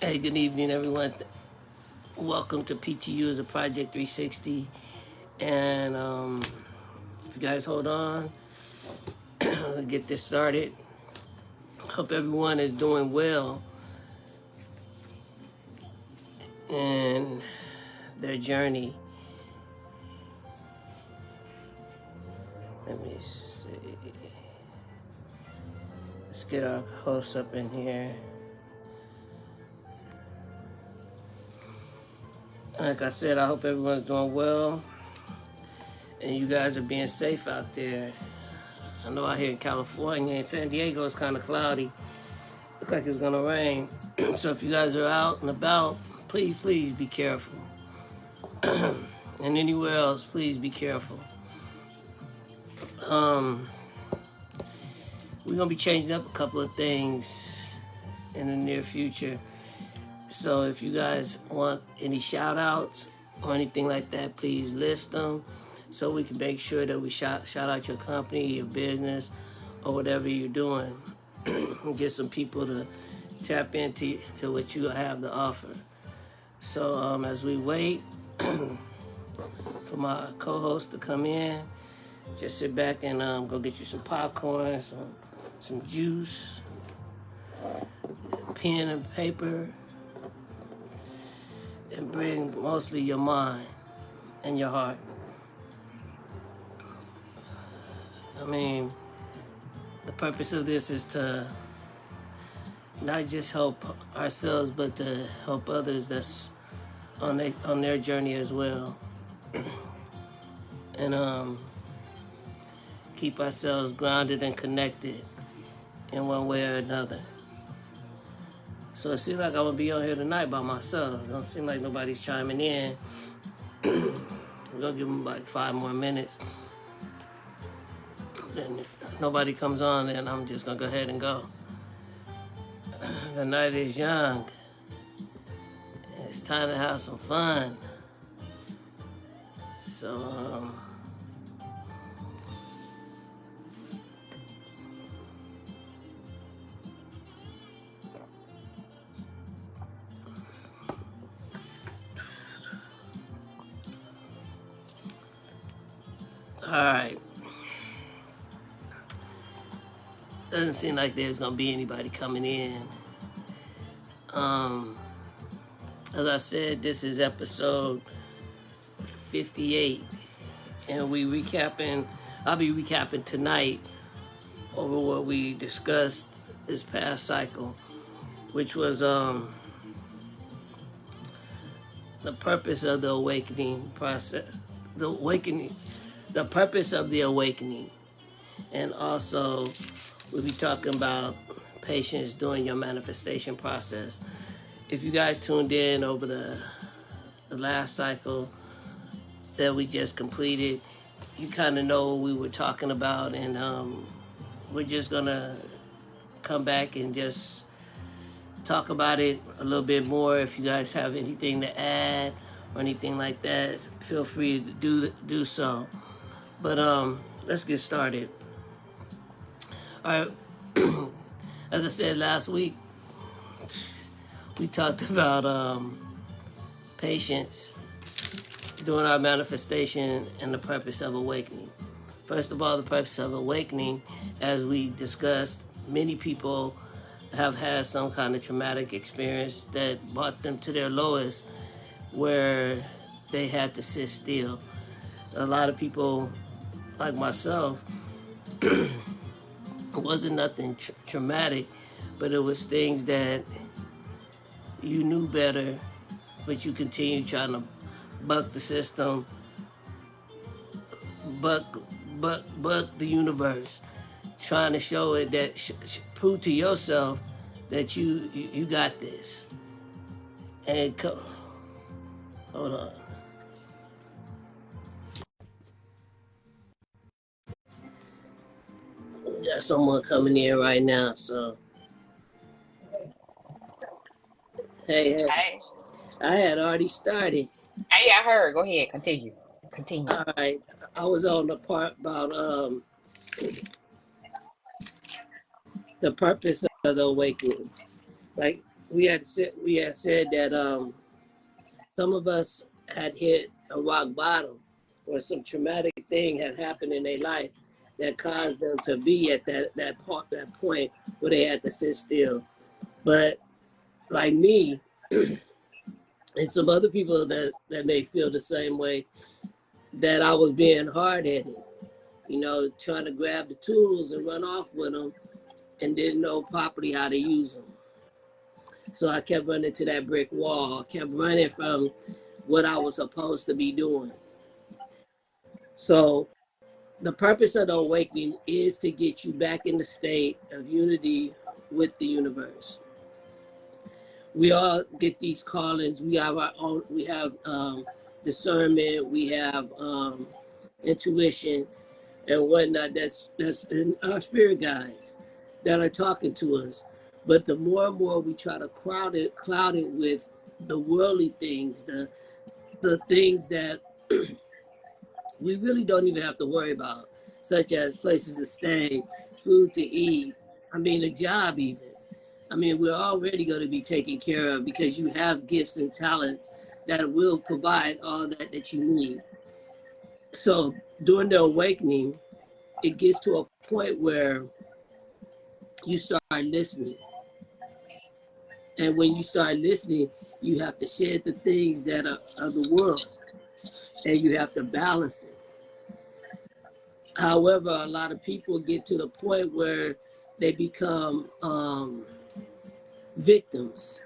Hey, good evening, everyone. Welcome to PTU as a Project 360. And if you guys hold on, we'll get this started. Hope everyone is doing well in their journey. Let me see. Let's get our hosts up in here. Like I said, I hope everyone's doing well and you guys are being safe out there. I know out here in California and San Diego it's kind of cloudy. Looks like it's gonna rain. So if you guys are out and about, please be careful. And anywhere else, please be careful. We're gonna be changing up a couple of things in the near future. So if you guys want any shout outs or anything like that, please list them so we can make sure that we shout out your company, your business, or whatever you're doing. And get some people to tap into what you have to offer. So as we wait for my co-host to come in, just sit back and go get you some popcorn, some juice, pen and paper, and bring mostly your mind and your heart. I mean, the purpose of this is to not just help ourselves, but to help others that's on their journey as well. And keep ourselves grounded and connected in one way or another. So it seems like I'm gonna be on here tonight by myself. It don't seem like nobody's chiming in. We're gonna give them like 5 more minutes. Then if nobody comes on, then I'm just gonna go ahead and go. The night is young. It's time to have some fun. So all right. Doesn't seem like there's gonna be anybody coming in. As I said, this is episode 58, and I'll be recapping tonight over what we discussed this past cycle, which was the purpose of the awakening process, the purpose of the awakening, and also we'll be talking about patience during your manifestation process. If you guys tuned in over the last cycle that we just completed, you kind of know what we were talking about, and we're just gonna come back and just talk about it a little bit more. If you guys have anything to add or anything like that, feel free to do so. But let's get started. All right. As I said last week, we talked about patience during our manifestation and the purpose of awakening. First of all, the purpose of awakening, as we discussed, many people have had some kind of traumatic experience that brought them to their lowest, where they had to sit still. A lot of people, like myself, it wasn't nothing traumatic, but it was things that you knew better, but you continued trying to buck the system, buck the universe, trying to show it that prove to yourself that you got this. And hold on. We got someone coming in right now, so hey, Hey. I had already started. Hey, I heard. Go ahead. Continue. Continue. All right, I was on the part about the purpose of the awakening. Like we had said that some of us had hit a rock bottom, or some traumatic thing had happened in their life that caused them to be at that point where they had to sit still. But like me and some other people that may feel the same way, that I was being hard headed, trying to grab the tools and run off with them, and didn't know properly how to use them. So I kept running to that brick wall. I kept running from what I was supposed to be doing. So the purpose of the awakening is to get you back in the state of unity with the universe. We all get these callings. We have our own. We have discernment. We have intuition and whatnot. That's in our spirit guides that are talking to us. But the more and more we try to cloud it with the worldly things, the things that we really don't even have to worry about, such as places to stay, food to eat, a job even. We're already going to be taken care of because you have gifts and talents that will provide all that you need. So during the awakening, it gets to a point where you start listening. And when you start listening, you have to shed the things that are of the world, and you have to balance it. However, a lot of people get to the point where they become victims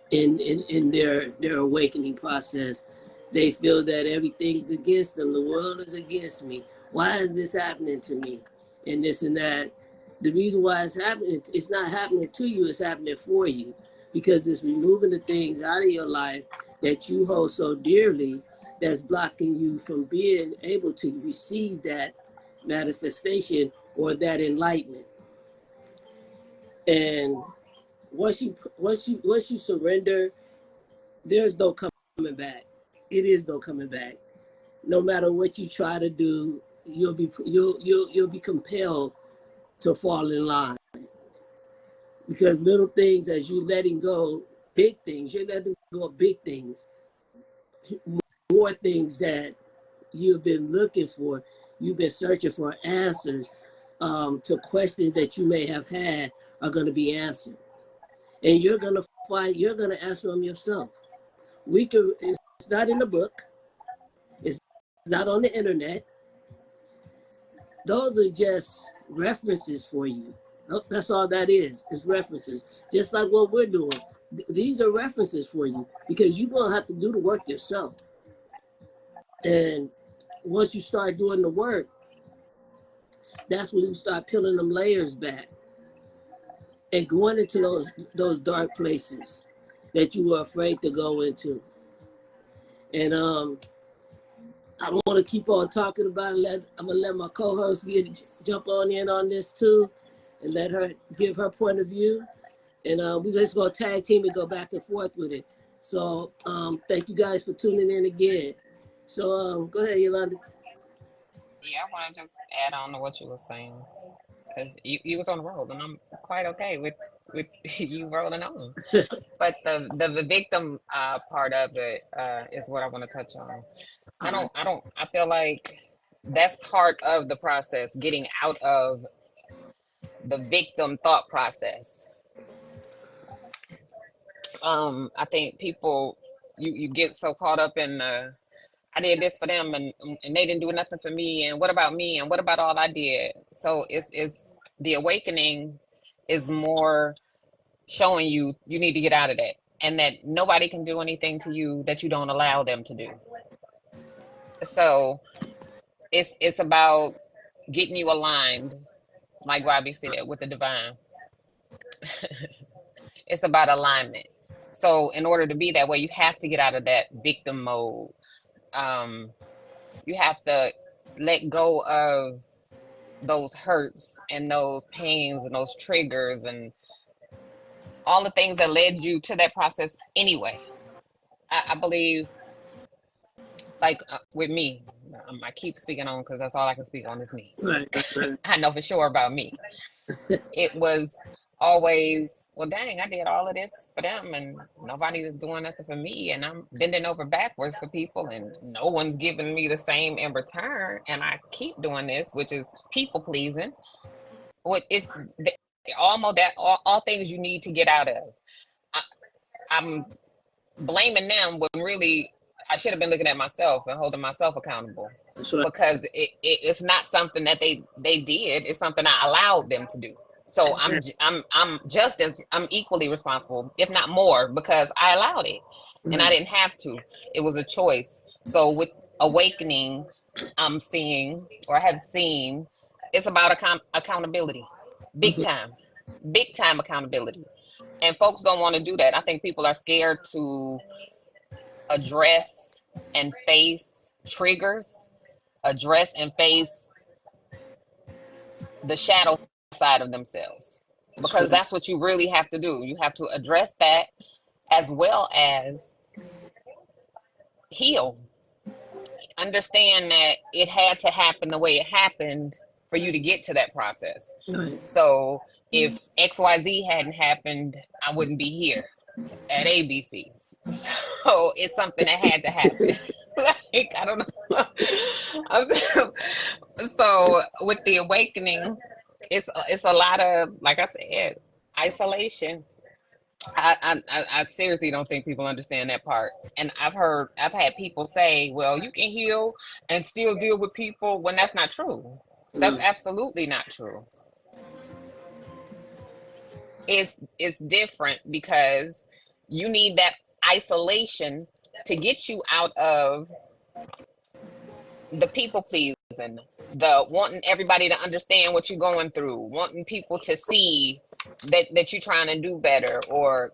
in their awakening process. They feel that everything's against them. The world is against me. Why is this happening to me? And this and that. The reason why it's happening, it's not happening to you, it's happening for you. Because it's removing the things out of your life that you hold so dearly, that's blocking you from being able to receive that manifestation or that enlightenment. And once you surrender, there's no coming back. It is no coming back. No matter what you try to do, you'll be compelled to fall in line. Because little things, as you letting go, big things, you're letting go of big things, more things that you've been looking for, you've been searching for answers to questions that you may have had are going to be answered. And you're going to answer them yourself. It's not in the book. It's not on the internet. Those are just references for you. That's all that is. It's references. Just like what we're doing. These are references for you because you're going to have to do the work yourself. And once you start doing the work, that's when you start peeling them layers back and going into those dark places that you were afraid to go into. And I don't want to keep on talking about it. I'm going to let my co-host jump on in on this too and let her give her point of view. And we're just going to tag team and go back and forth with it. So thank you guys for tuning in again. So go ahead, Yolanda. Yeah, I want to just add on to what you were saying because you was on the roll, and I'm quite okay with you rolling on. But the victim part of it is what I want to touch on. I feel like that's part of the process, getting out of the victim thought process. I think people, you get so caught up in I did this for them and they didn't do nothing for me, and what about me, and what about all I did? So it's the awakening is more showing you need to get out of that, and that nobody can do anything to you that you don't allow them to do. So it's about getting you aligned, like Robbie said, with the divine. It's about alignment. So in order to be that way, you have to get out of that victim mode. You have to let go of those hurts and those pains and those triggers and all the things that led you to that process anyway. I believe, like with me, I keep speaking on because that's all I can speak on is me. Right. I know for sure about me. It was always, well, dang, I did all of this for them and nobody is doing nothing for me. And I'm bending over backwards for people and no one's giving me the same in return. And I keep doing this, which is people pleasing. What is almost that all things you need to get out of. I, I'm blaming them when really I should have been looking at myself and holding myself accountable Right. because it's not something that they did. It's something I allowed them to do. So I'm equally responsible, if not more, because I allowed it and I didn't have to. It was a choice. So with awakening, I'm seeing or have seen, it's about accountability, big time accountability. And folks don't want to do that. I think people are scared to address and face triggers, address and face the shadow side of themselves, because that's what you really have to do. You have to address that as well as heal. Understand that it had to happen the way it happened for you to get to that process. Right. So if XYZ hadn't happened, I wouldn't be here at ABCs. So it's something that had to happen. Like, I don't know. So with the awakening, it's a lot of, like I said, isolation. I seriously don't think people understand that part. And I've had people say, well, you can heal and still deal with people, when that's not true. That's absolutely not true. It's different because you need that isolation to get you out of the people pleasing, the wanting everybody to understand what you're going through, wanting people to see that you're trying to do better, or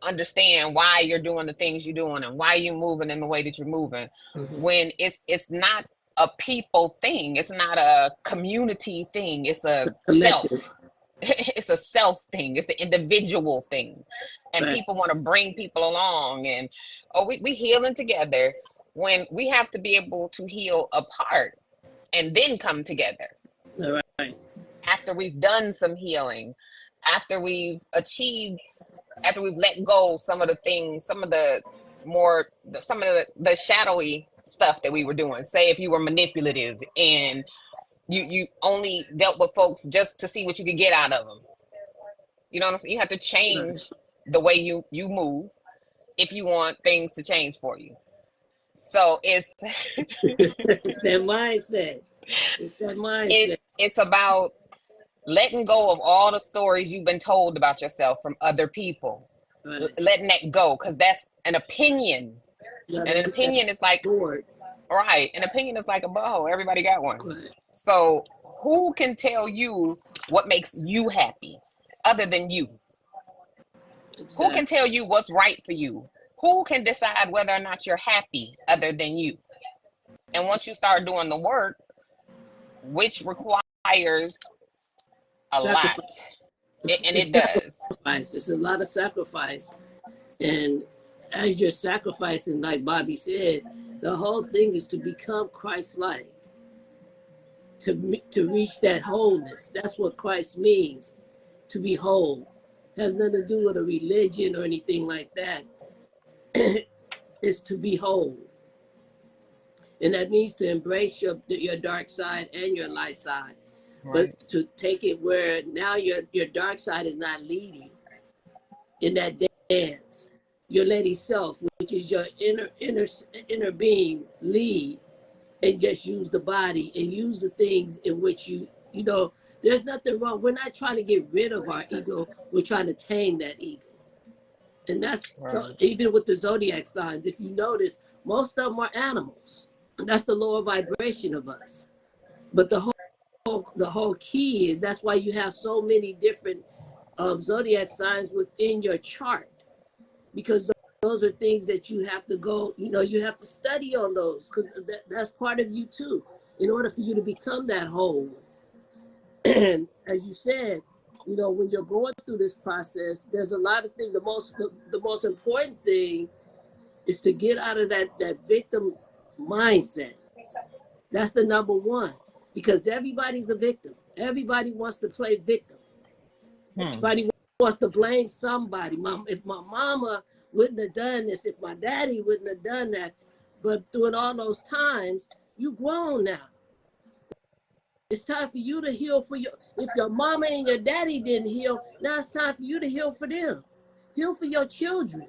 understand why you're doing the things you're doing and why you're moving in the way that you're moving. When it's not a people thing, it's not a community thing, it's a self. It's a self thing. It's the individual thing. And people want to bring people along and, we healing together, when we have to be able to heal apart and then come together. Right. After we've done some healing, after we've achieved, after we've let go some of the things, some of the shadowy stuff that we were doing. Say if you were manipulative and you only dealt with folks just to see what you could get out of them. You know what I'm saying? You have to change the way you move if you want things to change for you. So it's it's that mindset. It's that mindset. It's about letting go of all the stories you've been told about yourself from other people. Letting that go, because that's an opinion. And an opinion is like right. An opinion is like a bow. Everybody got one. Right. So who can tell you what makes you happy other than you? Exactly. Who can tell you what's right for you? Who can decide whether or not you're happy other than you? And once you start doing the work, which requires a lot, and it does. It's a lot of sacrifice. And as you're sacrificing, like Bobby said, the whole thing is to become Christ-like, to reach that wholeness. That's what Christ means, to be whole. It has nothing to do with a religion or anything like that. It's to be whole. And that means to embrace your dark side and your light side. Right. But to take it where now your dark side is not leading in that dance. You're letting self, which is your inner being, lead, and just use the body and use the things in which there's nothing wrong. We're not trying to get rid of our ego. We're trying to tame that ego. And that's right. Even with the zodiac signs, if you notice, most of them are animals. That's the lower vibration of us. But the whole key is, that's why you have so many different zodiac signs within your chart, because those are things that you have to go, you have to study on those, because that's part of you too, in order for you to become that whole. And as you said, when you're going through this process, there's a lot of things. The most important thing is to get out of that victim mindset. That's the number one, because everybody's a victim. Everybody wants to play victim. Hmm. Everybody wants to blame somebody. If my mama wouldn't have done this, if my daddy wouldn't have done that, but during all those times, you grown now. It's time for you to heal for your. If your mama and your daddy didn't heal, now it's time for you to heal for them. Heal for your children.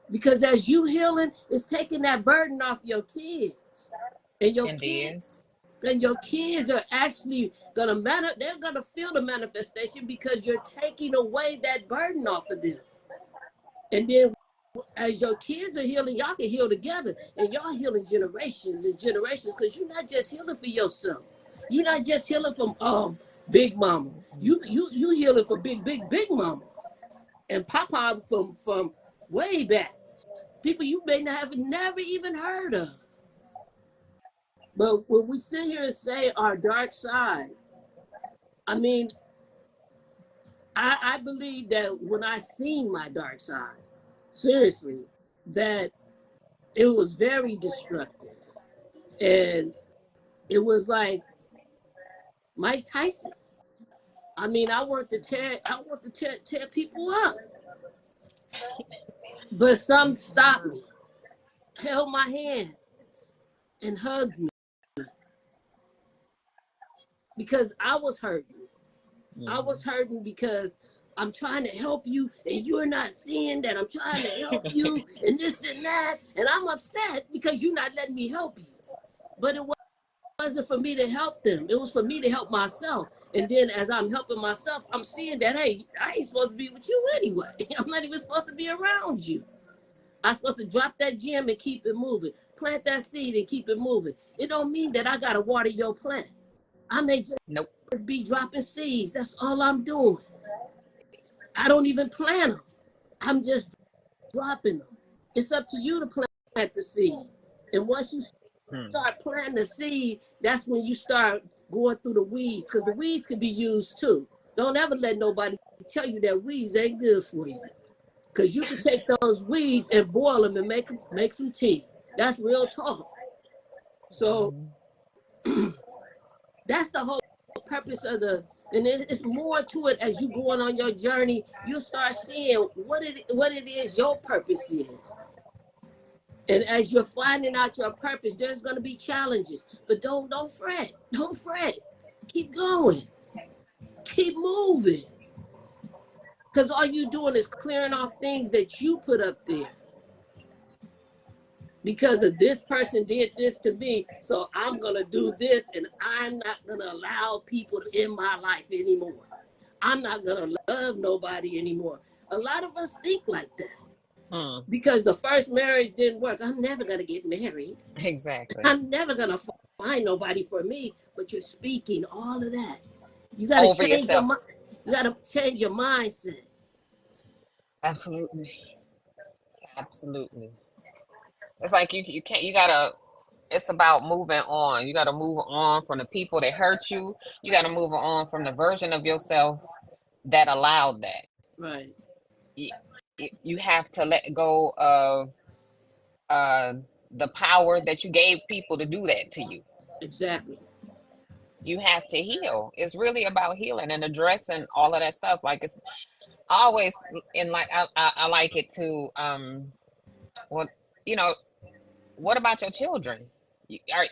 Because as you healing, it's taking that burden off your kids. And your And kids, is. and your kids are actually they're gonna feel the manifestation because you're taking away that burden off of them. And then as your kids are healing, y'all can heal together. And y'all healing generations and generations, because you're not just healing for yourself. You're not just healing from Big Mama. You healing for Big Mama. And Papa from way back. People you may not have never even heard of. But when we sit here and say our dark side, I mean, I believe that when I seen my dark side, seriously, that it was very destructive. And it was like Mike Tyson. I mean, I want to tear people up. But some stopped me, held my hands, and hugged me because I was hurting. I was hurting because I'm trying to help you and you're not seeing that I'm trying to help you and this and that. And I'm upset because you're not letting me help you. But it wasn't for me to help them. It was for me to help myself. And then as I'm helping myself, I'm seeing that, hey, I ain't supposed to be with you anyway. I'm not even supposed to be around you. I'm supposed to drop that gem and keep it moving. Plant that seed and keep it moving. It don't mean that I got to water your plant. I may just Nope. be dropping seeds. That's all I'm doing. I don't even plant them. I'm just dropping them. It's up to you to plant the seed. And once you start planting the seed, that's when you start going through the weeds, because the weeds can be used too. Don't ever let nobody tell you that weeds ain't good for you, because you can take those weeds and boil them and make some tea. That's real talk. So that's the whole purpose of and it's more to it. As you going on your journey, you start seeing what it is your purpose is. And as you're finding out your purpose, there's going to be challenges, but don't fret. Don't fret. Keep going. Keep moving. Because all you're doing is clearing off things that you put up there. Because of this person did this to me, so I'm going to do this, and I'm not going to allow people in my life anymore. I'm not going to love nobody anymore. A lot of us think like that. Because the first marriage didn't work. I'm never going to get married. Exactly. I'm never going to find nobody for me, but you're speaking all of that. You got to change your mind. You got to change your mindset. Absolutely. Absolutely. It's like you can't, you gotta, it's about moving on. You gotta move on from the people that hurt you. You gotta move on from the version of yourself that allowed that. Right. You have to let go of the power that you gave people to do that to you. Exactly. You have to heal. It's really about healing and addressing all of that stuff. Like it's always in like I like it to well, you know, what about your children?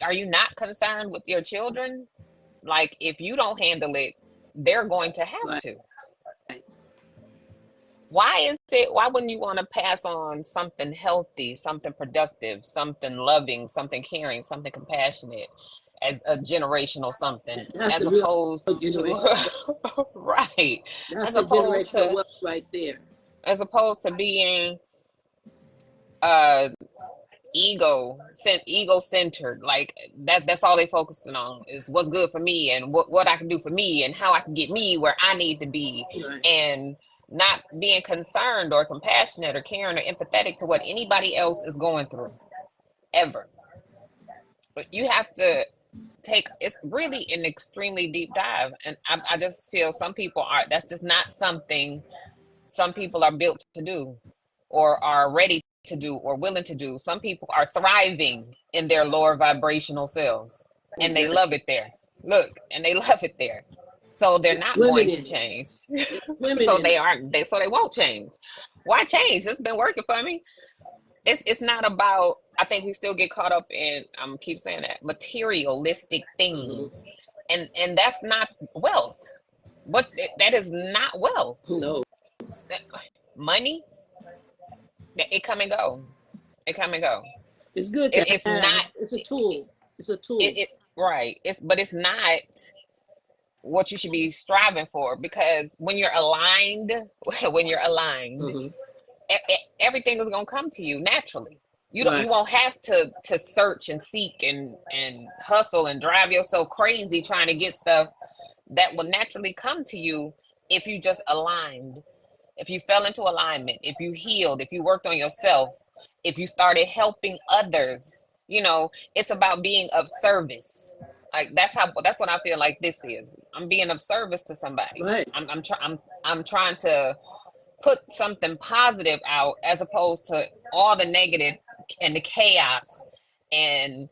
Are you not concerned with your children? Like if you don't handle it, they're going to have to. Why wouldn't you want to pass on something healthy, something productive, something loving, something caring, something compassionate as a generational something, That's as the real opposed generation. to right, That's as the opposed generational to wealth right there. as opposed to being ego centered, like that's all they focusing on is what's good for me and what I can do for me and how I can get me where I need to be. Right. And not being concerned or compassionate or caring or empathetic to what anybody else is going through ever. But you have to it's really an extremely deep dive, and I just feel some people are, that's just not something some people are built to do or are ready to do or willing to do. Some people are thriving in their lower vibrational selves and they love it there. Look, and they love it there. So they're not Women going to in it. change. Women So in they it. aren't. So they won't change. Why change? It's been working for me. It's not about. I think we still get caught up in. I'm keep saying that materialistic Hmm. things, and that's not wealth. What that is not wealth. No, Money, it come and go. It come and go. it's good to It's have. not. It's a tool. It's a tool. It right. It's not what you should be striving for, because when you're aligned, when you're aligned, Hmm. everything is going to come to you naturally. You Right. won't have to search and seek and hustle and drive yourself crazy trying to get stuff that will naturally come to you if you just aligned, if you fell into alignment, if you healed, if you worked on yourself, if you started helping others. It's about being of service. Like that's what I feel like this is. I'm being of service to somebody. Right. I'm trying to put something positive out as opposed to all the negative and the chaos and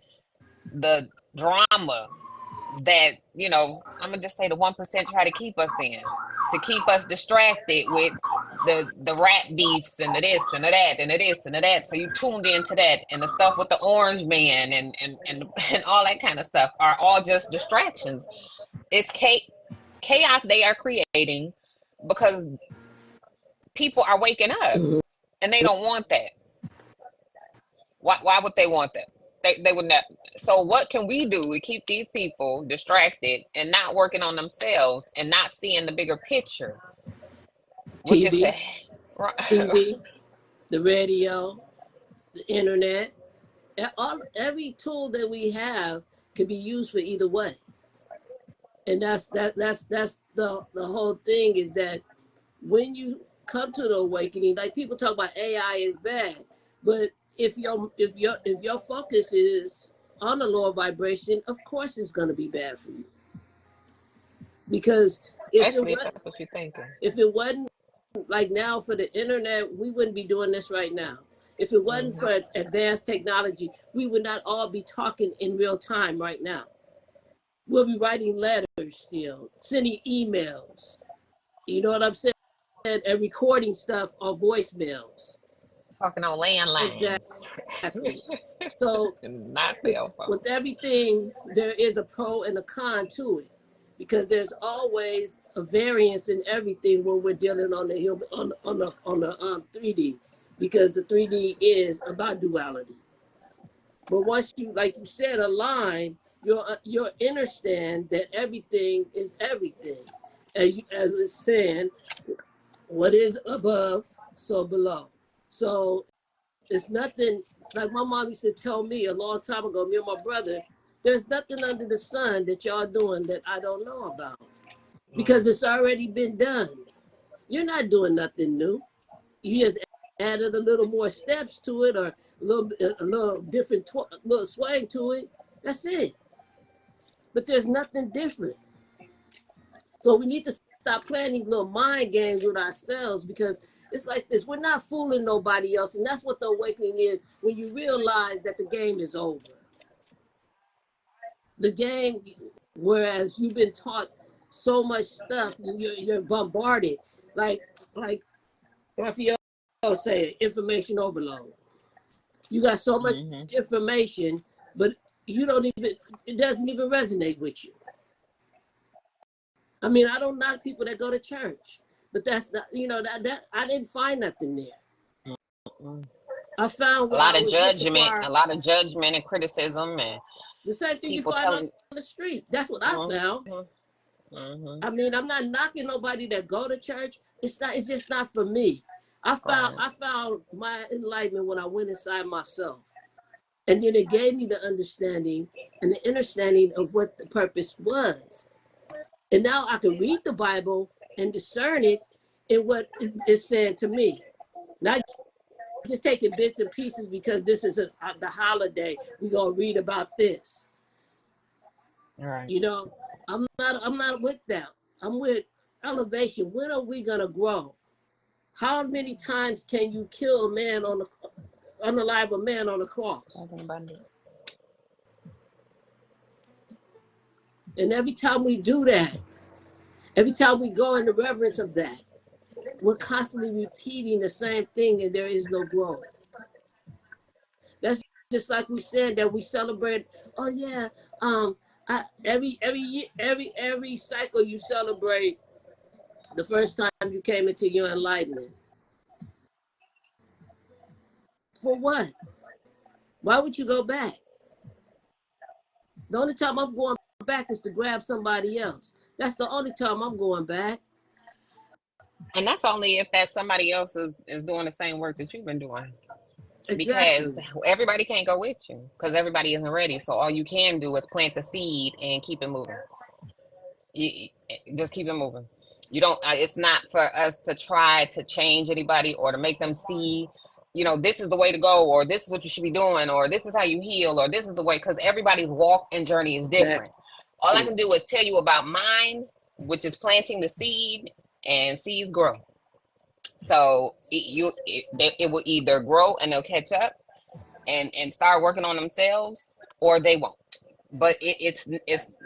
the drama that I'm gonna just say the 1% try to keep us in, to keep us distracted with the rat beefs and the this and the that and the this and the that. So you tuned into that, and the stuff with the orange man and all that kind of stuff are all just distractions. It's chaos they are creating because people are waking up Hmm. and they don't want that. Why would they want that? They would not. So what can we do to keep these people distracted and not working on themselves and not seeing the bigger picture, which is to TV, TV, the radio, the internet, every tool that we have can be used for either way. And that's the whole thing is that when you come to the awakening, like people talk about AI is bad, but if your focus is on the lower vibration, of course it's going to be bad for you. Because especially if that's what you're thinking. if it wasn't like now for the internet, we wouldn't be doing this right now. If it wasn't Mm-hmm. for advanced technology, we would not all be talking in real time right now. We'll be writing letters still, sending emails. You know what I'm saying? And recording stuff on voicemails. Talking on landlines, Exactly. So not with, cell phone. with everything, there is a pro and a con to it, because there's always a variance in everything when we're dealing on the on the 3D, because the 3D is about duality. But once you, like you said, align, you'll understand that everything is everything, as it's saying, what is above, so below. So it's nothing, like my mom used to tell me a long time ago, me and my brother, there's nothing under the sun that y'all doing that I don't know about, because it's already been done. You're not doing nothing new. You just added a little more steps to it, or a little different, little swing to it. That's it. But there's nothing different. So we need to stop playing these little mind games with ourselves, because it's like this. We're not fooling nobody else. And that's what the awakening is, when you realize that the game is over. The game, whereas you've been taught so much stuff, you're bombarded. Like Raphael said, information overload. You got so much Mm-hmm. information, but it doesn't even resonate with you. I mean, I don't knock people that go to church, but that's not, that I didn't find nothing there. Mm-hmm. I found A what lot I of was looking judgment, for. a lot of judgment and criticism, and The same thing you people find on telling. the street. That's what I found. Mm-hmm. Mm-hmm. I mean, I'm not knocking nobody that go to church. It's not. It's just not for me. I found Right. I found my enlightenment when I went inside myself, and then it gave me the understanding and the understanding of what the purpose was. And now I can read the Bible and discern it in what it's saying to me. Not just taking bits and pieces because this is the holiday. We're gonna read about this. Right. I'm not with that. I'm with elevation. When are we gonna grow? How many times can you kill a man unalive a man on the cross? And every time we do that, Every time we go in the reverence of that, we're constantly repeating the same thing and there is no growth. That's just like we said that we celebrate, oh yeah, every cycle you celebrate the first time you came into your enlightenment. For what? Why would you go back? The only time I'm going back is to grab somebody else. That's the only time I'm going back. And that's only if that somebody else is doing the same work that you've been doing. Exactly. Because everybody can't go with you because everybody isn't ready. So all you can do is plant the seed and keep it moving. You just keep it moving. You don't. It's not for us to try to change anybody or to make them see, you know, this is the way to go, or this is what you should be doing, or this is how you heal, or this is the way. Because everybody's walk and journey is different. All I can do is tell you about mine, which is planting the seed, and seeds grow. So it will either grow and they'll catch up and start working on themselves, or they won't. But it's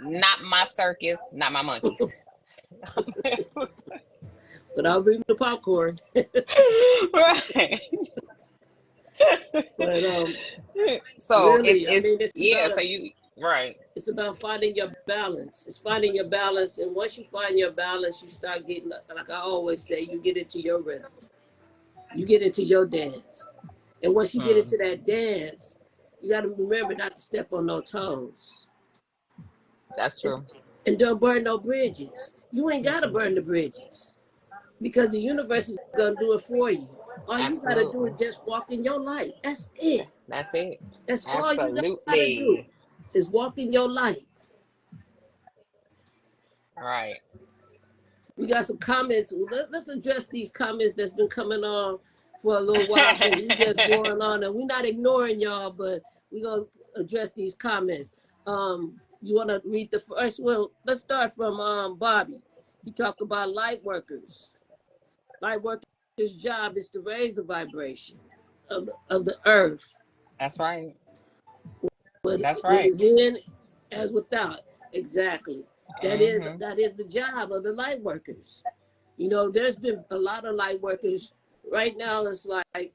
not my circus, not my monkeys. But I'll bring the popcorn. Right. But so really, I mean, so you right. It's about finding your balance. It's finding your balance, and once you find your balance, you start getting, like I always say, you get into your rhythm. You get into your dance, and once you get into that dance, you got to remember not to step on no toes. That's true. And don't burn no bridges. You ain't got to burn the bridges because the universe is going to do it for you. All you got to do is just walk in your light. That's it. That's it. That's all you got to do is walk in your light. All right. We got some comments. Let's address these comments that's been coming on for a little while. We just going on, and we're not ignoring y'all, but we're going to address these comments. You want to read the first? Well, let's start from Bobby. He talked about light workers. Light workers' job is to raise the vibration of the earth. That's right. That's right. As in as without. Exactly. That is the job of the light workers. You know, there's been a lot of light workers. Right now, it's like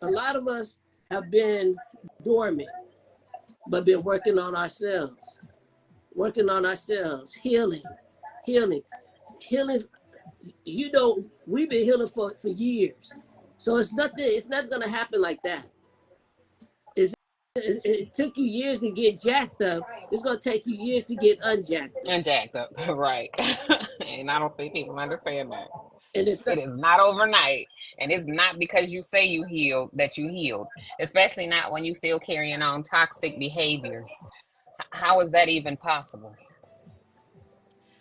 a lot of us have been dormant, but been working on ourselves. Healing. You know, we've been healing for years. So it's not going to happen like that. It took you years to get jacked up. It's going to take you years to get unjacked up. Right. And I don't think people understand that. And it is not overnight. And it's not because you say you healed that you healed, especially not when you still carrying on toxic behaviors. How is that even possible?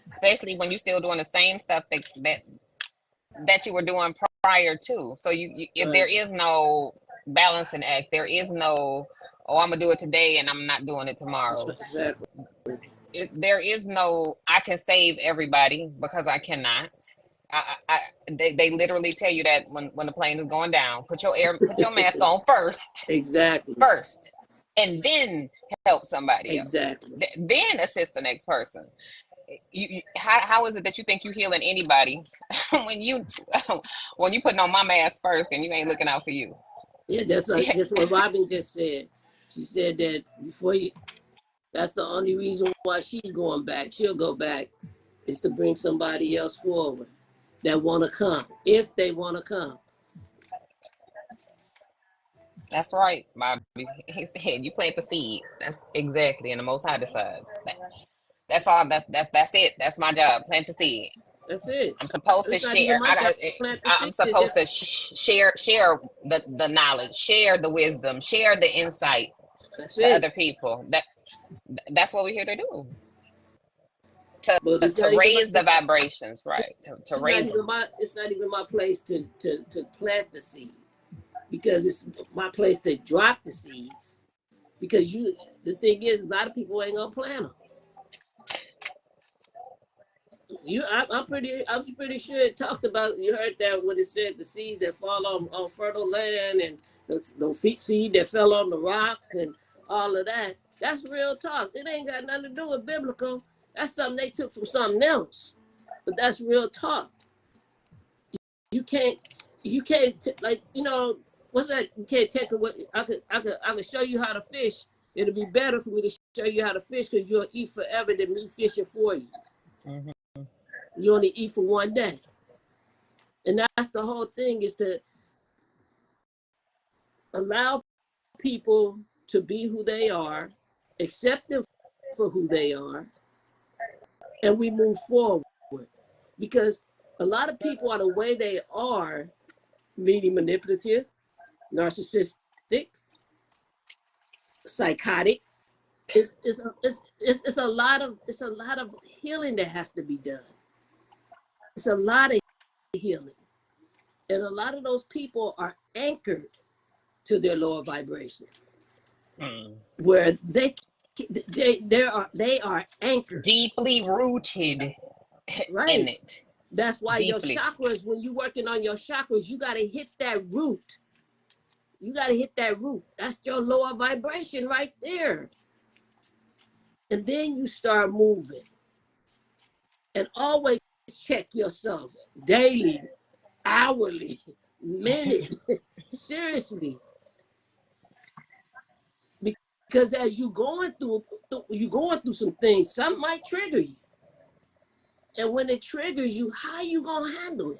Especially when you're still doing the same stuff that you were doing prior to. So if there is no balancing act, there is no, oh, I'm gonna do it today and I'm not doing it tomorrow. Exactly. There is no, I can save everybody because I cannot. They literally tell you that when the plane is going down, put your mask on first. Exactly. First, and then help somebody else. Exactly. Then assist the next person. How is it that you think you healing anybody when you putting on my mask first and you ain't looking out for you? Yeah, that's what Robin just said. She said that that's the only reason why she's going back. She'll go back is to bring somebody else forward that want to come, if they want to come. That's right, Bobby. He said you plant the seed. That's exactly, and the Most High decides. That's all. That's it. That's my job. Plant the seed. That's it. I'm supposed to share. I'm supposed to share the knowledge, share the wisdom, share the insight to other people. That's what we're here to do. To raise the vibrations, right? To raise them. It's not even my place to plant the seed, because it's my place to drop the seeds. Because the thing is, a lot of people ain't gonna plant them. I'm pretty sure it talked about. You heard that when it said the seeds that fall on fertile land and the seed that fell on the rocks and all of that. That's real talk. It ain't got nothing to do with biblical. That's something they took from something else. But that's real talk. You can't, like, what's that? You can't take away. I could show you how to fish. It'll be better for me to show you how to fish because you'll eat forever than me fishing for you. Mhm. You only eat for one day. And that's the whole thing, is to allow people to be who they are, accept them for who they are, and we move forward. Because a lot of people are the way they are, meaning manipulative, narcissistic, psychotic. It's a lot of healing that has to be done. It's a lot of healing. And a lot of those people are anchored to their lower vibration, where they are anchored, Deeply rooted in right? it. That's why your Deeply. chakras, when you're working on your chakras, you got to hit that root. You got to hit that root. That's your lower vibration right there. And then you start moving. And always check yourself daily, hourly, minute. Seriously. Because as you're going through some things, some might trigger you. And when it triggers you, how you going to handle it?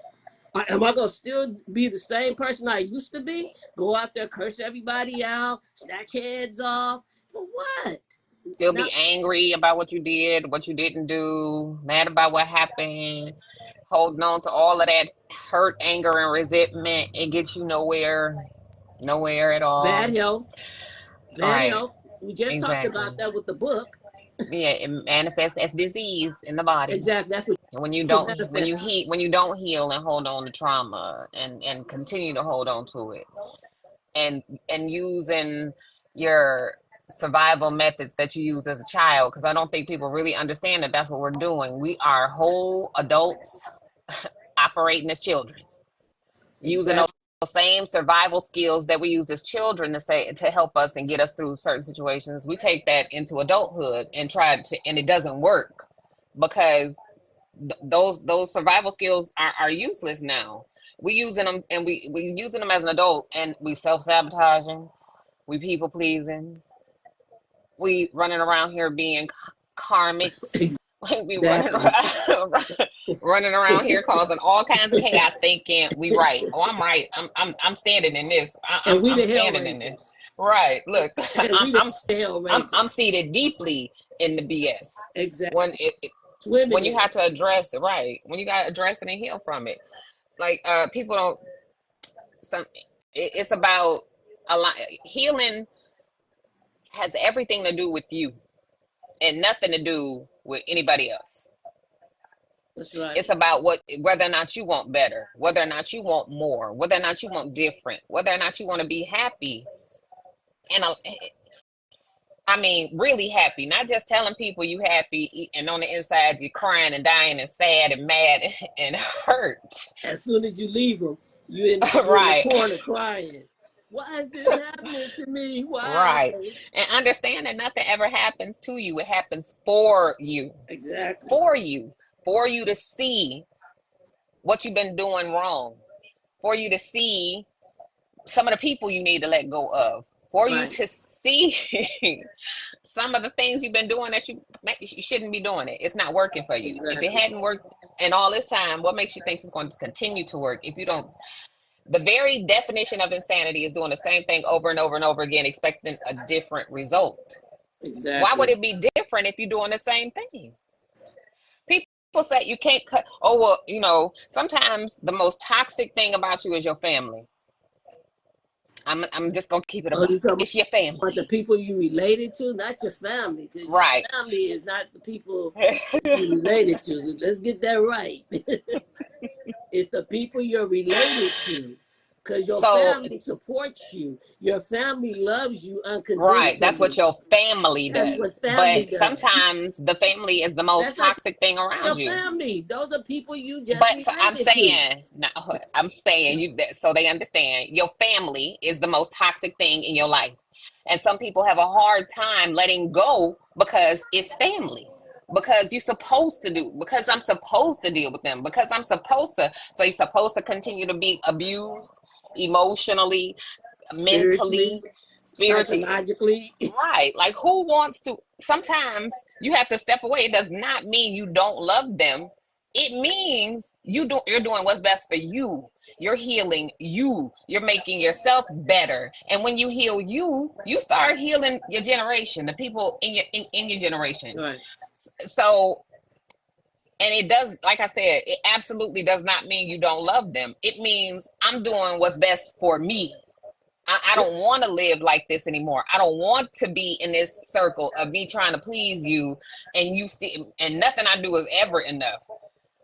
Am I going to still be the same person I used to be? Go out there, curse everybody out, snatch heads off? For what? Still be angry about what you did, what you didn't do, mad about what happened, holding on to all of that hurt, anger, and resentment. It gets you nowhere at all. Bad health. Right. Health. We just talked about that with the book. Yeah, it manifests as disease in the body. Exactly. That's what when you don't heal and hold on to trauma and continue to hold on to it, and using your survival methods that you used as a child, because I don't think people really understand that that's what we're doing. We are whole adults operating as children, using those same survival skills that we used as children to help us and get us through certain situations. We take that into adulthood and and it doesn't work, because those survival skills are useless now. We using them, and we using them as an adult, and we self-sabotaging, we people pleasing, we running around here being karmics. We running around here causing all kinds of chaos, thinking we right. Oh, I'm right. I'm standing in this. I'm standing in this. Right. Look, I'm seated deeply in the BS. Exactly. When you have to address it, right? When you got to address it and heal from it, like people don't. It's about a lot. Healing has everything to do with you, and nothing to do with anybody else. That's right. It's about whether or not you want better, whether or not you want more, whether or not you want different, whether or not you want to be happy. And I mean, really happy, not just telling people you happy and on the inside you're crying and dying and sad and mad and hurt. As soon as you leave them, you're in the corner crying. Why is this happening to me? Why? Right. And understand that nothing ever happens to you. It happens for you. Exactly. For you to see what you've been doing wrong. For you to see some of the people you need to let go of. For you to see some of the things you've been doing that you shouldn't be doing it. It's not working for you. Exactly. If it hadn't worked in all this time, what makes you think it's going to continue to work if you don't? The very definition of insanity is doing the same thing over and over and over again, expecting a different result. Exactly. Why would it be different if you're doing the same thing? People say you can't cut. Oh, well, sometimes the most toxic thing about you is your family. I'm just gonna keep it. It's your family. But the people you related to, not your family. Right. Your family is not the people you related to. Let's get that right. It's the people you're related to. Because your family supports you. Your family loves you unconditionally. Right. That's what your family does. But sometimes the family is the most toxic thing around you. Your family. Those are people you just I'm saying you, so they understand. Your family is the most toxic thing in your life. And some people have a hard time letting go because it's family. because you're supposed to do, because I'm supposed to deal with them, because I'm supposed to. So you're supposed to continue to be abused emotionally, mentally, Spiritually, spiritually. psychologically. Right. Like, who wants to? Sometimes you have to step away. It does not mean you don't love them. It means you're doing what's best for you. You're healing you. You're making yourself better. And when you heal you, you start healing your generation, the people in your generation. Right. So, and it does, like I said, it absolutely does not mean you don't love them. It means I'm doing what's best for me. I don't want to live like this anymore. I don't want to be in this circle of me trying to please you, and you still, and nothing I do is ever enough.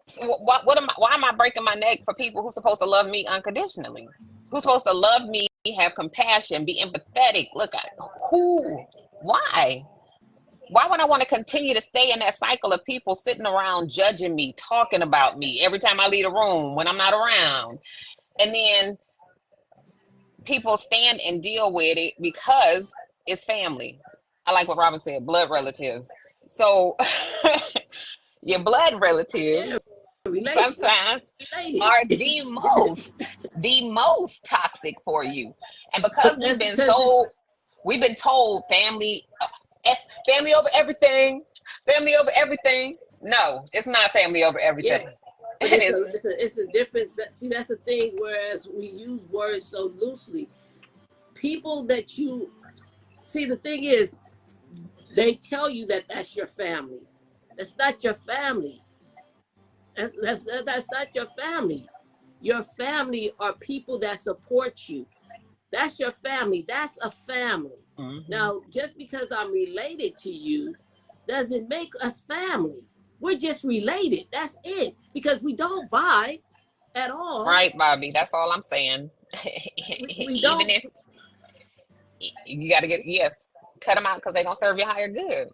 So why am I breaking my neck for people who's supposed to love me unconditionally? Who's supposed to love me, have compassion, be empathetic? Look at who? Why? Why would I want to continue to stay in that cycle of people sitting around judging me, talking about me every time I leave a room when I'm not around? And then people stand and deal with it because it's family. I like what Robin said, blood relatives. So your blood relatives sometimes are the most toxic for you. And because we've been told family over everything, family over everything. No, it's not family over everything. Yeah. It's a difference. See, that's the thing. Whereas we use words so loosely, people that you see, the thing is, they tell you that that's your family. That's not your family. That's not your family. Your family are people that support you. That's your family. That's a family. Mm-hmm. Now, just because I'm related to you doesn't make us family. We're just related. That's it. Because we don't vibe at all. Right, Bobby. That's all I'm saying. We don't. Even if you got to cut them out because they don't serve your higher good.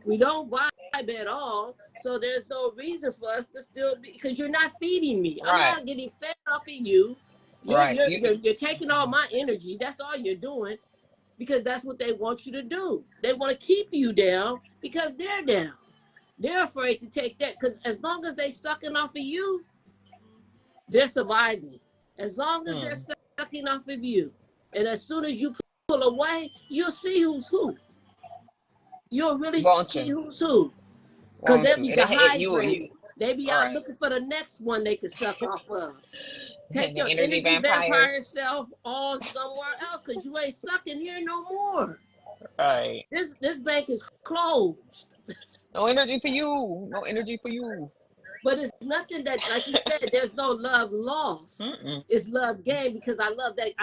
We don't vibe at all. So there's no reason for us to still be, because you're not feeding me. Right. I'm not getting fed off of you. You're taking all my energy. That's all you're doing, because that's what they want you to do. They want to keep you down because they're down. They're afraid to take that, because as long as they sucking off of you, they're surviving. As long as they're sucking off of you, and as soon as you pull away, you'll see who's who. You'll really see who's who. Because they be dehydrated. They be out looking for the next one they can suck off of. Take your energy vampire self on somewhere else, because you ain't sucking here no more. Right. This bank is closed. No energy for you. No energy for you. But it's nothing that, like you said, there's no love lost. It's love gained, because I love that.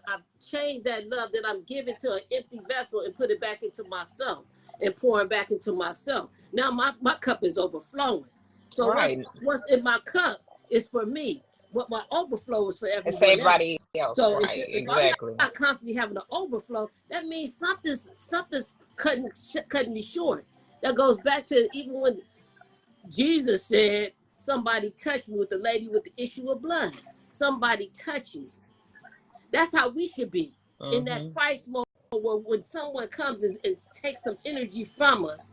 I've changed that love that I'm giving to an empty vessel and put it back into myself and pouring back into myself. Now my cup is overflowing. So what's in my cup is for me. What my overflow is for everyone. It's for everybody else. So if I'm not constantly having an overflow, that means something's cutting me short. That goes back to even when Jesus said, somebody touched me, with the lady with the issue of blood. Somebody touched me. That's how we should be in that Christ moment, where when someone comes and takes some energy from us,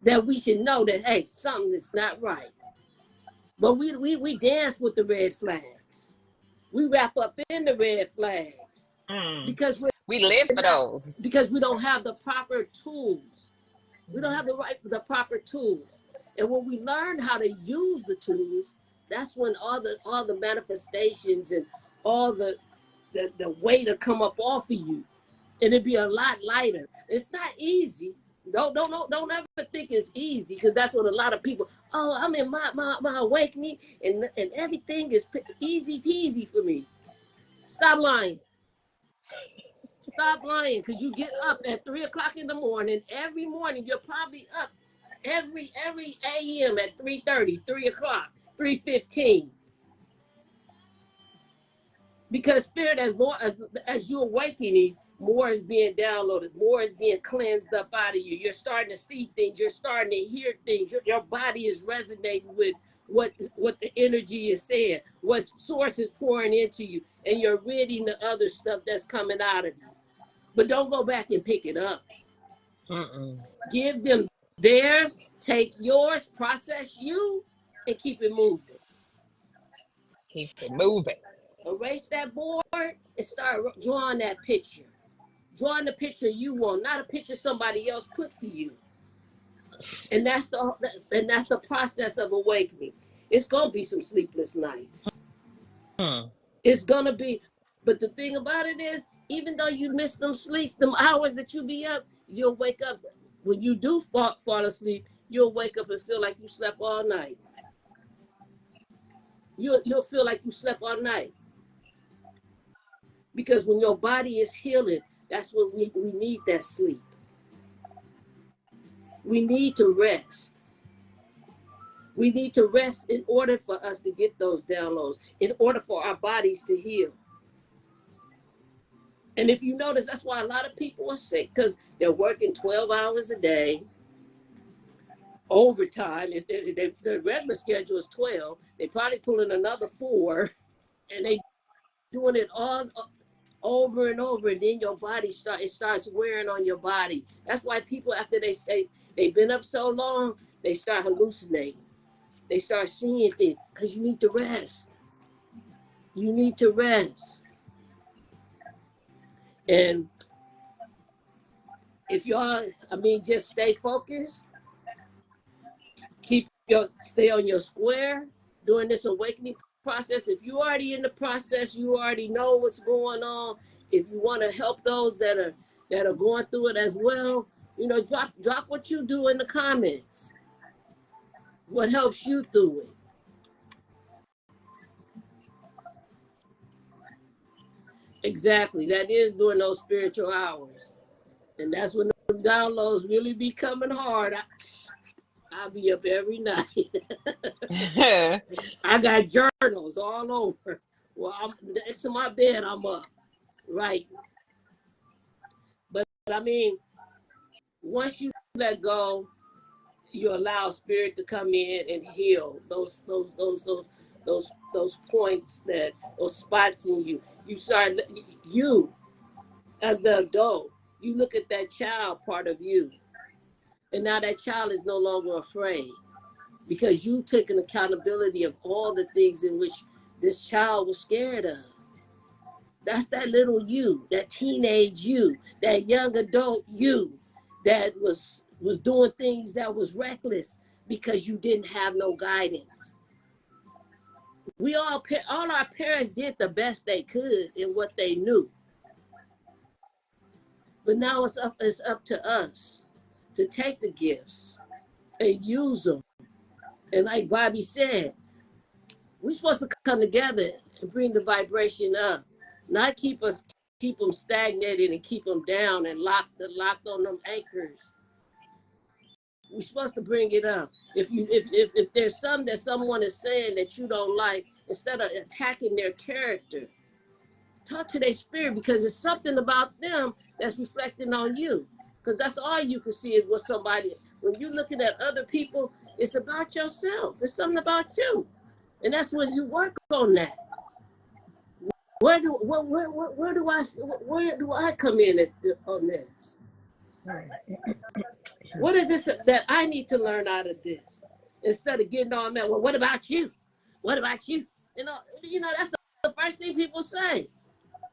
that we should know that, hey, something is not right. But we dance with the red flags. We wrap up in the red flags because we live for those. Because we don't have the proper tools. We don't have the proper tools. And when we learn how to use the tools, that's when all the manifestations and all the weight will come up off of you, and it'd be a lot lighter. It's not easy. Don't ever think it's easy, because that's what a lot of people. Oh, I'm in my awakening, and everything is easy peasy for me. Stop lying. Stop lying, because you get up at 3:00 in the morning. Every morning you're probably up every a.m. at 3:30, 3:00, 3:15. Because spirit, as you're awakening, more is being downloaded, more is being cleansed up out of you. You're starting to see things, you're starting to hear things. Your body is resonating with what the energy is saying, what source is pouring into you, and you're reading the other stuff that's coming out of you. But don't go back and pick it up. Mm-mm. Give them theirs, take yours, process you, and keep it moving. Keep it moving. Erase that board and start drawing that picture. Drawing the picture you want, not a picture somebody else put for you. And that's the process of awakening. It's gonna be some sleepless nights. It's gonna be, but the thing about it is, even though you miss them sleep, them hours that you be up, you'll wake up. When you do fall asleep, you'll wake up and feel like you slept all night. You'll feel like you slept all night. Because when your body is healing, that's what we need, that sleep. We need to rest. We need to rest in order for us to get those downloads, in order for our bodies to heal. And if you notice, that's why a lot of people are sick, because they're working 12 hours a day, overtime. If their regular schedule is 12, they probably pull in another 4, and they doing it all over and over, and then your body starts wearing on your body. That's why people, after they've been up so long, they start hallucinating. They start seeing things, because you need to rest. You need to rest. And if y'all, just stay focused, stay on your square during this awakening process. If you already in the process, you already know what's going on. If you want to help those that are going through it as well, drop what you do in the comments. What helps you through it? Exactly. That is during those spiritual hours. And that's when the downloads really be coming hard. I'll be up every night. I got journals all over. Well, I'm next to my bed, I'm up. Right. But once you let go, you allow spirit to come in and heal those points, those spots in you. You start, you as the adult, you look at that child part of you, and now that child is no longer afraid, because you took an accountability of all the things in which this child was scared of. That's that little you, that teenage you, that young adult you that was doing things that was reckless because you didn't have no guidance. We all our parents did the best they could in what they knew. But now it's up to us to take the gifts and use them. And like Bobby said, we're supposed to come together and bring the vibration up, not keep them stagnated and keep them down and locked on them anchors. We're supposed to bring it up. If there's something that someone is saying that you don't like, instead of attacking their character, talk to their spirit, because it's something about them that's reflecting on you. Because that's all you can see is what somebody. When you're looking at other people, it's about yourself. It's something about you, and that's when you work on that. Where do I come in on this? What is this that I need to learn out of this? Instead of getting on that, well, what about you? What about you? You know, that's the first thing people say.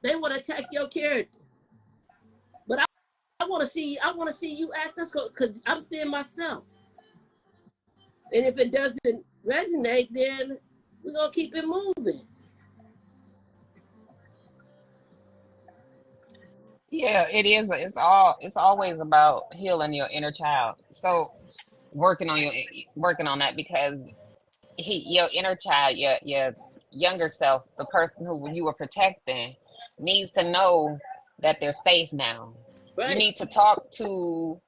They want to attack your character. But I want to see you act this, because I'm seeing myself. And if it doesn't resonate, then we're gonna keep it moving. Yeah, it is. It's always about healing your inner child. So working on that, because your inner child, your younger self, the person who you were protecting, needs to know that they're safe now. Right. You need to talk to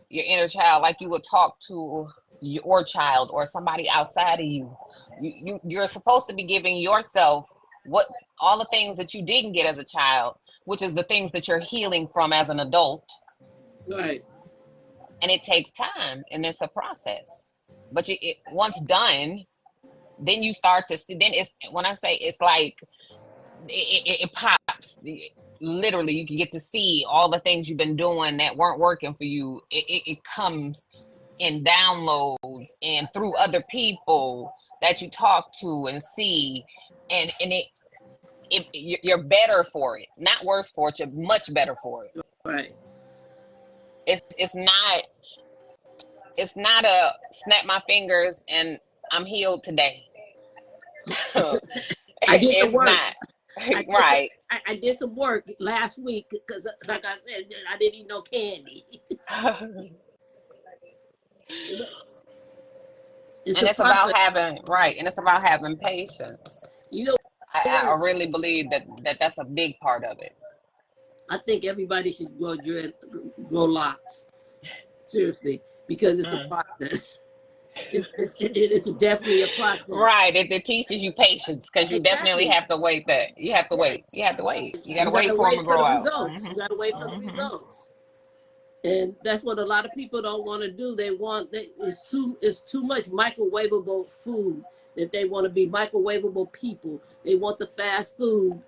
your inner child like you would talk to your child or somebody outside of you. You're supposed to be giving yourself all the things that you didn't get as a child, which is the things that you're healing from as an adult. Right. And it takes time, and it's a process. But once done, then you start to see. Then when I say it's like it pops. literally you can get to see all the things you've been doing that weren't working for you. It comes in downloads and through other people that you talk to and see, and you're better for it, not worse for it. You're much better for it. Right. It's not a snap my fingers and I'm healed today. I did the It's work. not. Right. I did some work last week because, like I said, I didn't eat no candy. And it's about having and it's about having patience. You know, I really believe that's a big part of it. I think everybody should grow locks. Seriously, because it's a process. It's definitely a process. Right. It teaches you patience because you definitely have to wait that. You have to wait. You have to wait. You got to wait for them to grow out. You got to wait for the results. And that's what a lot of people don't want to do. It's too much microwavable food that they want to be microwavable people. They want the fast food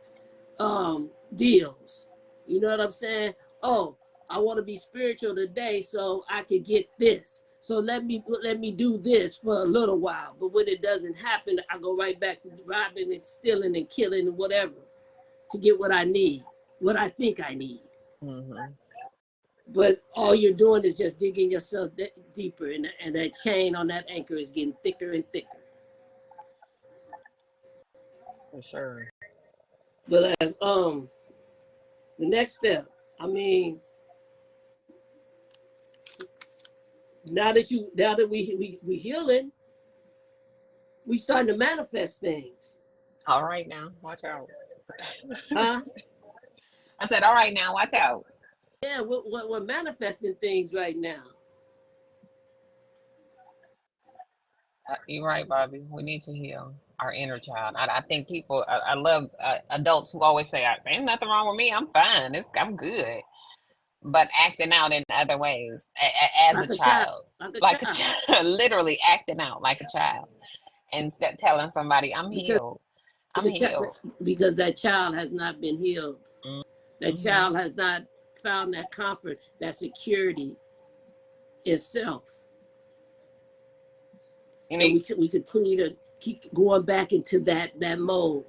deals. You know what I'm saying? Oh, I want to be spiritual today so I could get this. So let me do this for a little while. But when it doesn't happen, I go right back to robbing and stealing and killing and whatever to get what I need, what I think I need. Mm-hmm. But all you're doing is just digging yourself deeper, and that chain on that anchor is getting thicker and thicker. For sure. But as the next step, I mean, now that we healing, we starting to manifest things. All right now, watch out. Huh? I said, all right now, watch out. Yeah, we're manifesting things right now. You're right, Bobby. We need to heal our inner child. I think people, I love adults who always say, ain't nothing wrong with me. I'm fine. I'm good. But acting out in other ways as like a child. Like a child. Literally acting out like a child. Instead telling somebody, I'm healed. I'm healed. Because that child has not been healed. Mm-hmm. That child has not found that comfort, that security itself. And we continue to keep going back into that mode.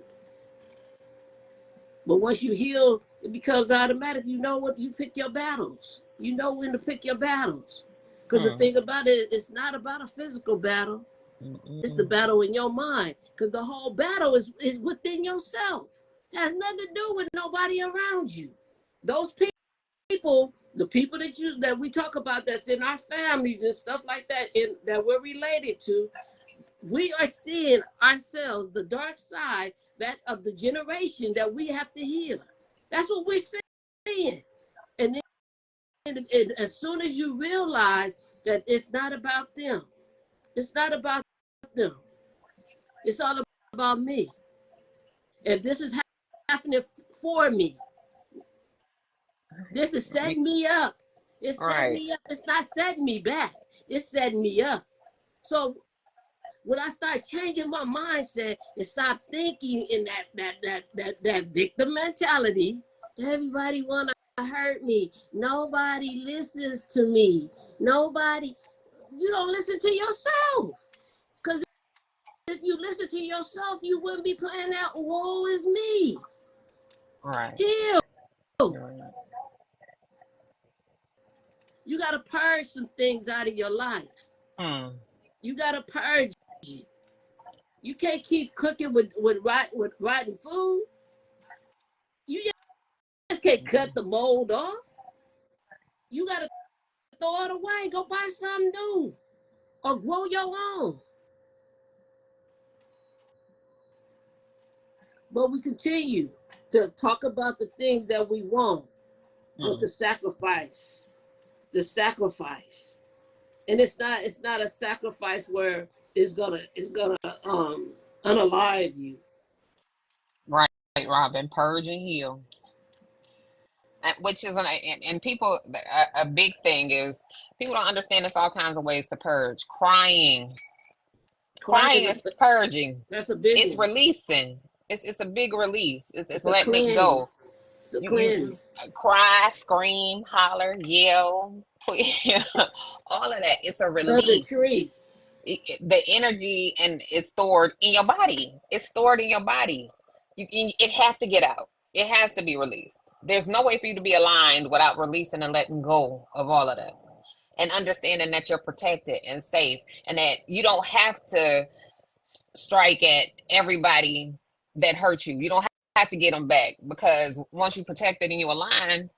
But once you heal, it becomes automatic. You know what? You pick your battles. You know when to pick your battles. Because the thing about it, it's not about a physical battle. It's the battle in your mind. Because the whole battle is within yourself. It has nothing to do with nobody around you. Those people, the people that we talk about that's in our families and stuff like that, that we're related to, we are seeing ourselves, the dark side of the generation that we have to heal. That's what we're seeing. And then as soon as you realize that it's not about them, it's not about them, it's all about me. And this is happening for me. This is setting me up. It's setting me up. It's not setting me back. It's setting me up. So when I start changing my mindset and stop thinking in that victim mentality, everybody wanna hurt me. Nobody listens to me. You don't listen to yourself. Because if you listen to yourself, you wouldn't be playing that woe is me. Right. Heal. You got to purge some things out of your life. You got to purge it. You can't keep cooking with rotten food. You just can't cut the mold off. You got to throw it away. Go buy something new or grow your own. But we continue to talk about the things that we want with the sacrifice. The sacrifice. And it's not a sacrifice where it's gonna unalive you. Right, Robin. Purge and heal. Which is and people, a big thing is people don't understand there's all kinds of ways to purge. Crying is purging. That's a big. It's releasing. It's a big release. It's letting it go. It's a You cleanse. cry, scream, holler, yell, all of that. It's a Hug a release. tree. The energy and it's stored in your body. It's stored in your body. It has to get out. It has to be released. There's no way for you to be aligned without releasing and letting go of all of that. And understanding that you're protected and safe and that you don't have to strike at everybody that hurt you. You don't have to get them back, because once you protected and you align,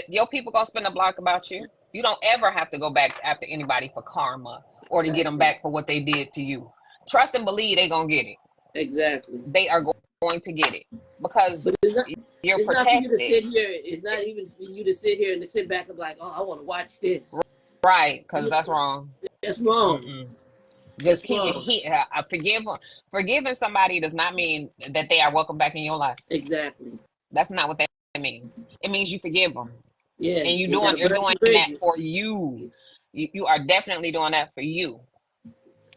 your people gonna spin the block about you. You don't ever have to go back after anybody for karma or to get them Exactly. back for what they did to you. Trust and believe they gonna get it. Exactly. They are going to get it because But you're it's not for you to protected. sit here. It's not even for you to sit here and to sit back and be like, oh, I want to watch this. Right, because that's wrong. That's wrong. Mm-mm. Just That's keep wrong. forgiving somebody does not mean that they are welcome back in your life. Exactly. That's not what that means. It means you forgive them. Yeah. And You you're gotta burn doing the that bridges. for you. You are definitely doing that for you.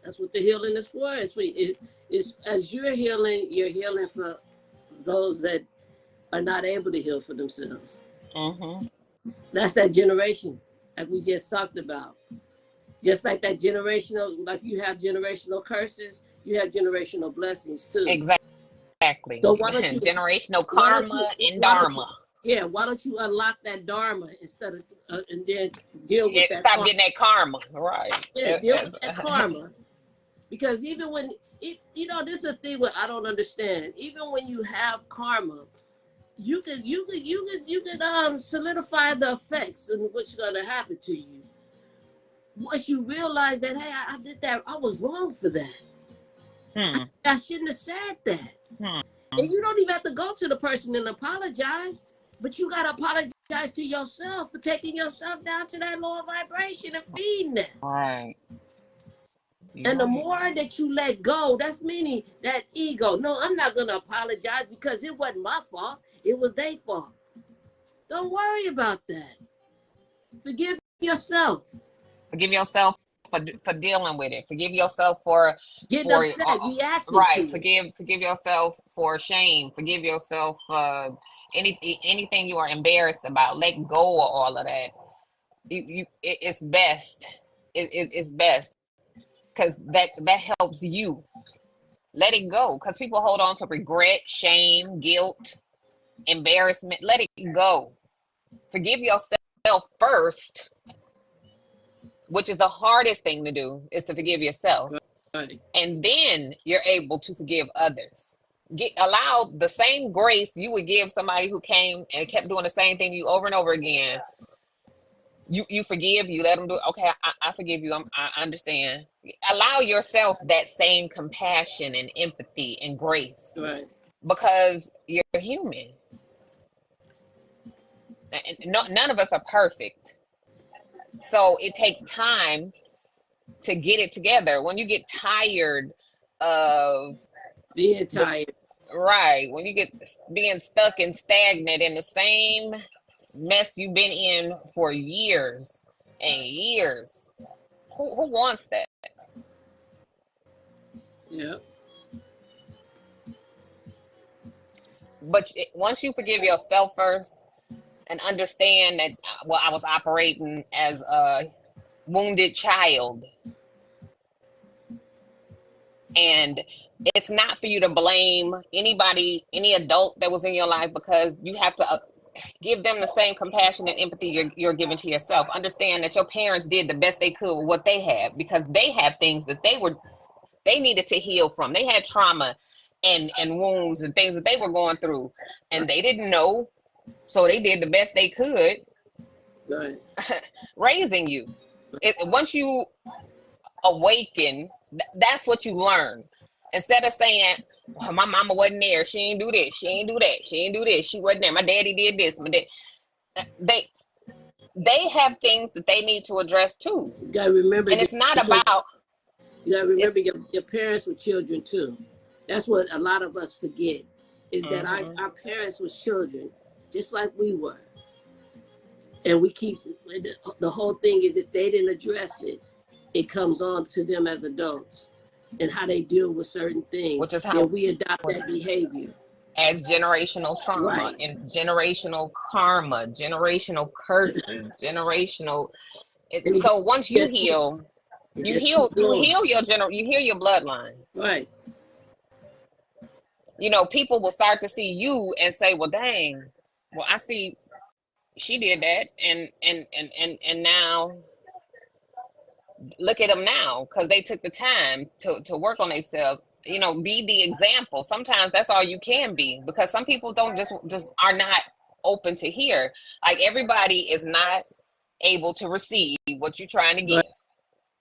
That's what the healing is for. It's as you're healing for those that are not able to heal for themselves. Mm-hmm. That's that generation that we just talked about. Just like that generational, like you have generational curses, you have generational blessings too. Exactly. So why don't you Generational karma and dharma. Why don't you unlock that dharma instead of and then deal with that Stop karma? getting that karma. Right. Yeah, deal with that karma. Because even when this is a thing what I don't understand. Even when you have karma, you could solidify the effects and what's gonna happen to you. Once you realize that, hey, I did that, I was wrong for that. I shouldn't have said that. And you don't even have to go to the person and apologize, but you gotta apologize to yourself for taking yourself down to that lower vibration and feeding that. Right. And the more that you let go, that's meaning that ego. No, I'm not gonna apologize because it wasn't my fault. It was their fault. Don't worry about that. Forgive yourself. Forgive yourself for dealing with it. Forgive yourself for Getting upset, reacting to it. Forgive yourself for shame. Forgive yourself for anything you are embarrassed about. Let go of all of that. It's best. It's best because that helps you. Let it go, because people hold on to regret, shame, guilt, embarrassment. Let it go. Forgive yourself first, which is the hardest thing to do, is to forgive yourself. Right. And then you're able to forgive others. Allow the same grace you would give somebody who came and kept doing the same thing to you over and over again. You forgive, you let them do it. Okay, I forgive you. I understand. Allow yourself that same compassion and empathy and grace. Right. Because you're human. None of us are perfect. So it takes time to get it together. When you get tired of being tired, right? When you get being stuck and stagnant in the same mess you've been in for years and years, who wants that? Yeah. But once you forgive yourself first and understand that, well, I was operating as a wounded child, and it's not for you to blame anybody, any adult that was in your life, because you have to give them the same compassion and empathy you're giving to yourself. Understand that your parents did the best they could with what they had, because they had things that they needed to heal from. They had trauma and wounds and things that they were going through, and they didn't know, so they did the best they could. Right. Raising you. Once you awaken, that's what you learn. Instead of saying, well, my mama wasn't there, she ain't do this, she ain't do that, she ain't do this, she wasn't there, my daddy did this, they have things that they need to address too. You gotta remember, and it's not about, you gotta remember your parents were children too. That's what a lot of us forget, is that our parents were children just like we were. And we keep, the whole thing is, if they didn't address it, it comes on to them as adults and how they deal with certain things. Which is how we adopt that behavior. as generational trauma Right. and generational karma, generational curses, generational. And it So once you just keeps, heal, it just keeps you going. heal you heal your bloodline. Right. You know, people will start to see you and say, "Well, dang, well, I see she did that, and now look at them now because they took the time to work on themselves." You know, be the example. Sometimes that's all you can be, because some people don't just are not open to hear. Like, everybody is not able to receive what you're trying to give.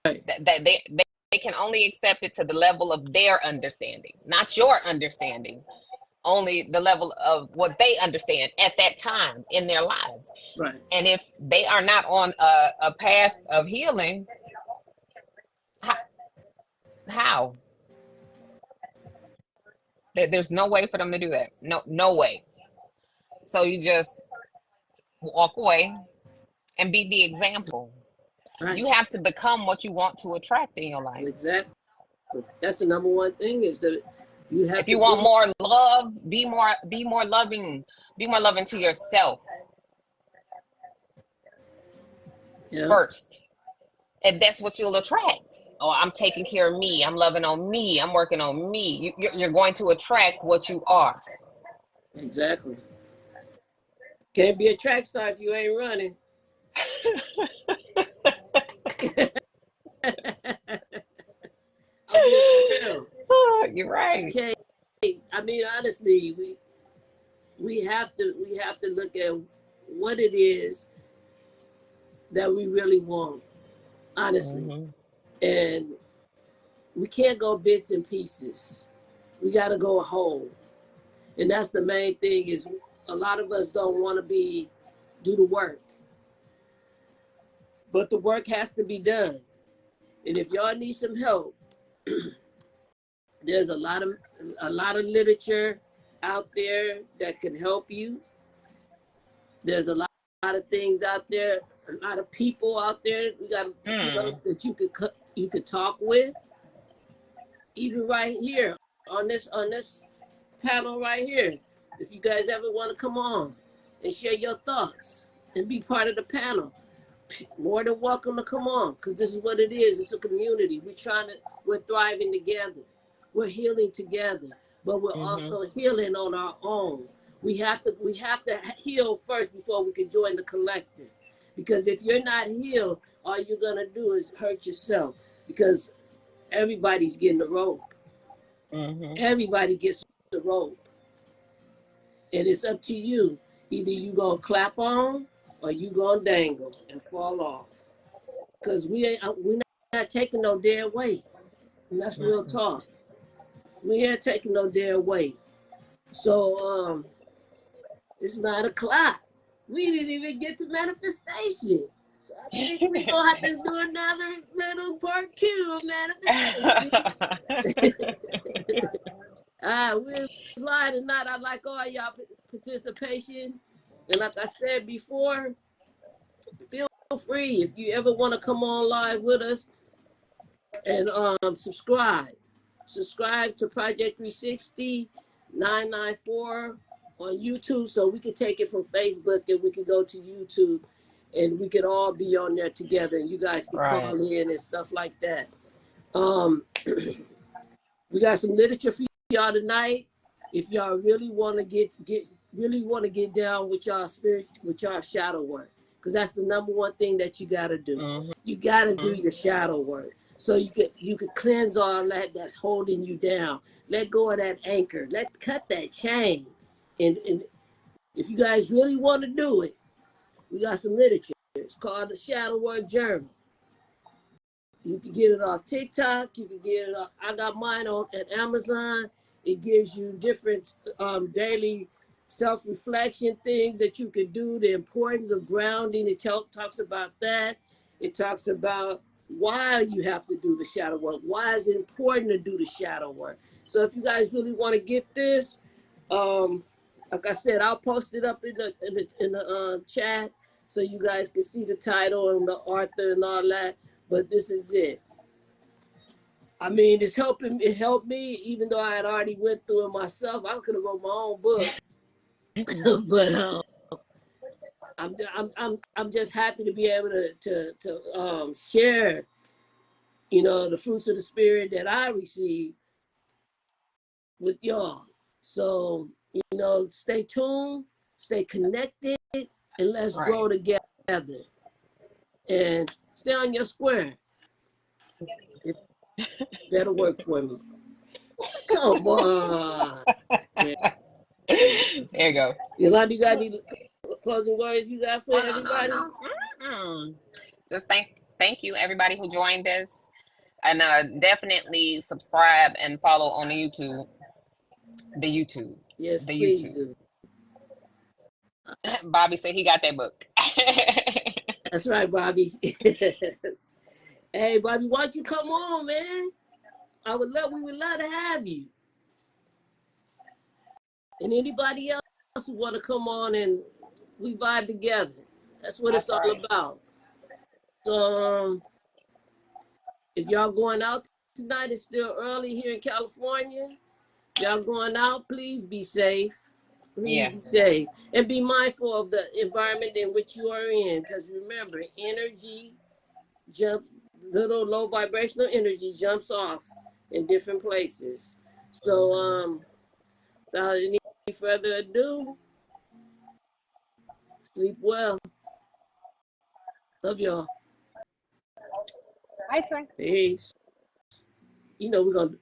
Right. That they can only accept it to the level of their understanding, not your understanding. Only the level of what they understand at that time in their lives. Right. And if they are not on a path of healing, how? There's no way for them to do that. No way. So you just walk away and be the example. Right. You have to become what you want to attract in your life. Exactly. That's the number one thing, is that you have If to you want do. more love, be more loving, to yourself Yeah. first. And that's what you'll attract. Oh, I'm taking care of me. I'm loving on me. I'm working on me. You're going to attract what you are. Exactly. Can't be a track star if you ain't running. I'll be real. You're right. Okay. I mean, honestly, we have to look at what it is that we really want, honestly. Mm-hmm. And we can't go bits and pieces. We got to go whole. And that's the main thing, is a lot of us don't want to do the work. But the work has to be done. And if y'all need some help, there's a lot of literature out there that can help you. There's a lot of things out there, a lot of people out there. We got that you could talk with. Even right here on this panel right here. If you guys ever want to come on and share your thoughts and be part of the panel, more than welcome to come on, because this is what it is. It's a community. We're thriving together. We're healing together, but we're also healing on our own. We have to heal first before we can join the collective. Because if you're not healed, all you're gonna do is hurt yourself, because everybody's getting the rope. Everybody gets the rope. And it's up to you. Either you gonna clap on or you gonna dangle and fall off. Because we're not taking no dead weight. And that's real talk. We ain't taking no dead weight. So it's 9 o'clock. We didn't even get to manifestation. So I think we're gonna have to do another little part 2 of manifestation. We're live tonight. I like all y'all participation. And like I said before, feel free if you ever want to come on live with us and subscribe. Subscribe to Project 360 994 on YouTube, so we can take it from Facebook and we can go to YouTube and we could all be on there together, and you guys can call in and stuff like that. We got some literature for y'all tonight. If y'all really want to get down with y'all spirit, with y'all shadow work, because that's the number one thing that you got to do. You got to do your shadow work, so you could cleanse all that's holding you down. Let go of that anchor. Cut that chain. And if you guys really want to do it, we got some literature. It's called the Shadow Work Journal. You can get it off TikTok. You can get it off. I got mine at Amazon. It gives you different daily self-reflection things that you can do. The importance of grounding. It talks about that. It talks about why you have to do the shadow work. Why is it important to do the shadow work? So if you guys really want to get this, like I said, I'll post it up in the chat so you guys can see the title and the author and all that. But this is it. I mean, it's helping. It helped me, even though I had already went through it myself. I could have wrote my own book, but I'm just happy to be able to share, the fruits of the spirit that I received with y'all. So, stay tuned, stay connected, and let's grow Right. together. And stay on your square. It better work for me. Come on. Yeah. There you go. Yolanda, you got any closing words you got for Oh, no, no, everybody? no. Mm-mm. Just thank you everybody who joined us, and definitely subscribe and follow on the YouTube. The YouTube. Yes, The please YouTube. do. Bobby said he got that book. That's right, Bobby. Hey, Bobby, why don't you come on, man? We would love to have you. And anybody else who want to come on and we vibe together. That's what it's That's all right. about. So if y'all going out tonight, it's still early here in California. If y'all going out, please be safe. Please Yeah. be safe. And be mindful of the environment in which you are in. Because remember, little low vibrational energy jumps off in different places. So without any further ado, sleep well. Love y'all. Hi, Trey. Peace. We're going to